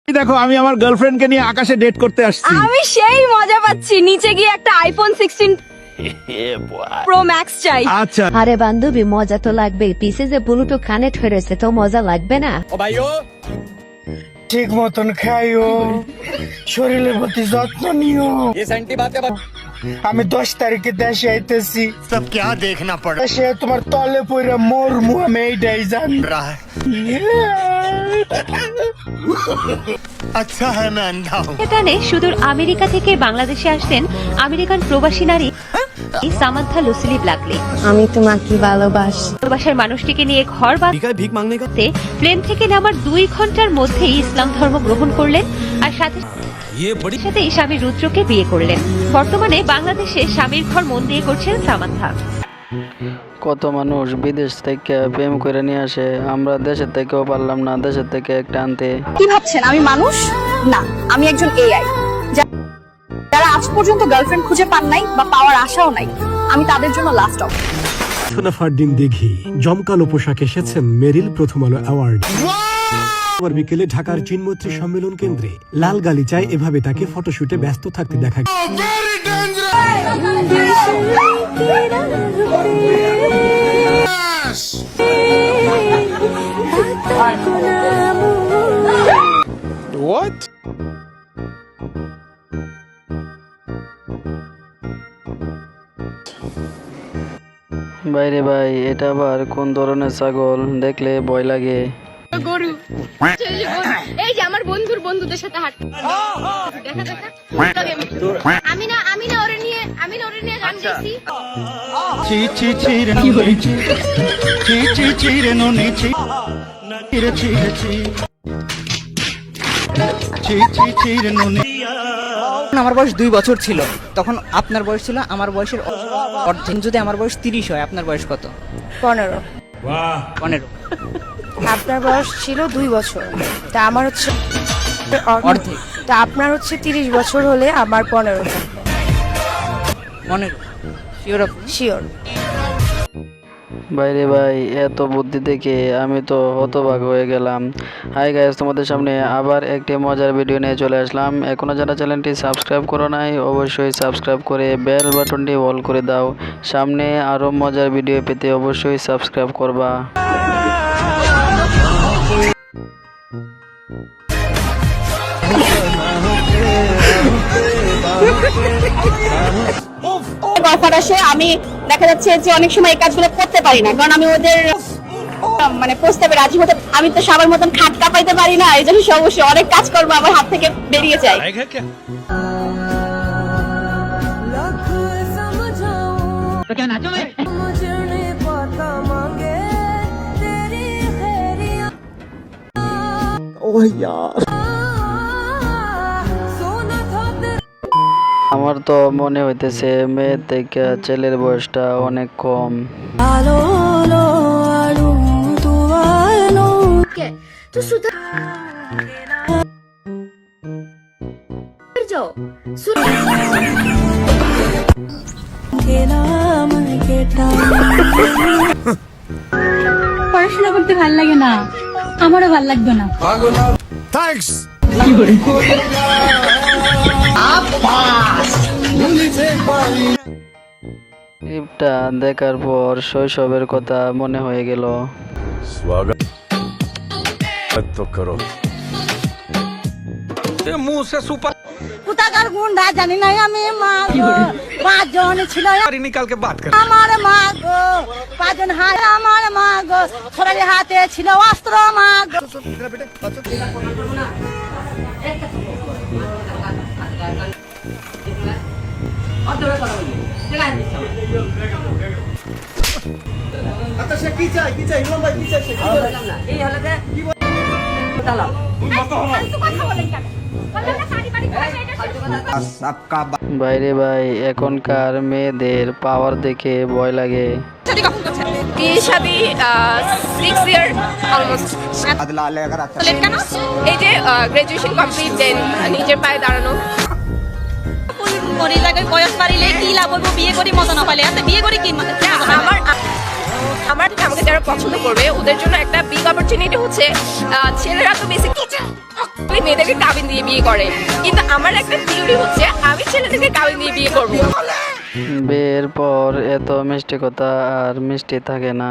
দেখো আমি আমার গার্লফ্রেন্ডকে নিয়ে আকাশে ডেট করতে আসছি। আমি সেই মজা পাচ্ছি, নিচে গিয়ে একটা আইফোন 16 প্রো ম্যাক্স চাই। আচ্ছা আরে বান্ধবী মজা তো লাগবে, পিছে যে ব্লুটুথ কানেক্ট হয়ে রয়েছে তো মজা লাগবে না? ঠিক মতন খাইও, শরীরের প্রতি যত্ন নিও। আমি 10 তারিখে দেশে আইতেছি। सब क्या देखना पड़ দেশে তোমার তলে পড়ে মরমু, আমি এইটাই জানি। रहा है। अच्छा है मैं अंधा हूँ। টানে সুদূর আমেরিকা থেকে বাংলাদেশে আসলেন আমেরিকান প্রবাসী নারী সামান্থা লুসিলি ব্ল্যাকলি। আমি তোমাকে ভালোবাসি। প্রবাসের মানুষটিকে নিয়ে ঘর বাঁধতে প্লেন থেকে নামার 2 ঘন্টার মধ্যেই ইসলাম ধর্ম গ্রহণ করলেন আর সাথে সাথেই স্বামী রুদ্রকে বিয়ে করলেন। বর্তমানে বাংলাদেশে স্বামীর ঘর মন দিয়ে করছেন সামান্থা। কত মানুষ বিদেশ থেকে প্রেম করে নিয়ে আসে, আমরা দেশের থেকেও পারলাম না দেশের থেকে একটা আনতে। কি ভাবছেন আমি মানুষ না? আমি একজন এআই। যারা আজ পর্যন্ত গার্লফ্রেন্ড খুঁজে পান নাই বা পাওয়ার আশাও নাই, আমি তাদের জন্য লাস্ট অপশন। ফারদিন দিঘি জমকালো পোশাক এসেছেন মেরিল প্রথম আলো অ্যাওয়ার্ড। বিকেলে ঢাকার চিনমৈত্রী সম্মেলন কেন্দ্রে লাল গালিচায় এভাবে তাকে ফটোশুটে ব্যস্ত থাকতে দেখা গেছে। বাইরে ভাই, এটা আবার কোন ধরনের ছাগল? দেখলে ভয় লাগে। গরু এই যে আমার বন্ধুর বন্ধুদের সাথে হাঁট দেখা দেখা আমি না ওরে নিয়ে গান গাইছি। আমার বয়স 2 বছর ছিল, তখন আপনার বয়স ছিল আমার বয়সের অর্ধেক। যদি আমার বয়স 30 হয়, আপনার বয়স কত? 15। 15। আপনার বয়স ছিল 2 বছর, তা আমার হচ্ছে অর্ধেক। তা আপনার হচ্ছে 30 বছর হলে আমার 15 15 শিওর? শিওর। বাইরে ভাই, এত বুদ্ধি দেখে আমি তো হতবাক হয়ে গেলাম। হাই গাইস, তোমাদের সামনে আবার একটি মজার ভিডিও নিয়ে চলে আসলাম। এখনো যারা চ্যানেলটি সাবস্ক্রাইব করো নাই, অবশ্যই সাবস্ক্রাইব করে বেল বাটনটি অল করে দাও। সামনে আরো মজার ভিডিও পেতে অবশ্যই সাবস্ক্রাইব করবা। অফার আসে, আমি দেখা যাচ্ছে যে অনেক সময় এই কাজগুলো করতে পারি না, কারণ আমি ওদের মানে প্রস্তাবে রাজি হতে, আমি তো সবার মতন খাট কাঁপাইতে পারি না। এই জন্য অবশ্যই অনেক কাজ করবো আমার হাত থেকে বেরিয়ে যায়। আমার তো মনে হইতেছে মেয়ের থেকে ছেলের বয়সটা অনেক কম। পড়াশোনা করতে ভাল লাগে না, আমারও ভাল লাগবে না। थैंक्स। ক্লিপটা দেখার পর শৈশবের কথা মনে হয়ে গেল। स्वागत तो करो। मुंह से सुपर কোথাকার গুন্ডা জানি না আমি, মা গো 5 জন ছিল निकाल के बात कर। আমার মা গো 5 জন হাত, আমার মা গো সবার হাতে ছিল অস্ত্র, মা গো। বাইরে ভাই, এখনকার মেয়েদের পাওয়ার দেখে ভয় লাগে। বিয়ে শাদী 6 ইয়ার অলমোস্ট। কেন? এই যে গ্রাজুয়েশন কমপ্লিট, দেন নিজের পায়ে দাঁড়ানো। মরি লাগে বয়স বাড়িলে কি লাভ হইব? বিয়ে করি মজা না পাইলে, বিয়ে করি কি আমার আমাকে যারা পছন্দ করবে ওদের জন্য একটা বিগ অপরচুনিটি হচ্ছে ছেলেরা তো বেশি মেয়েদেরকে কাবিন দিয়ে বিয়ে করে, কিন্তু আমার একটা থিওরি হচ্ছে আমি ছেলেদেরকে কাবিন দিয়ে বিয়ে করবো। বিয়ের পর এত মিষ্টি কথা আর মিষ্টি থাকে না।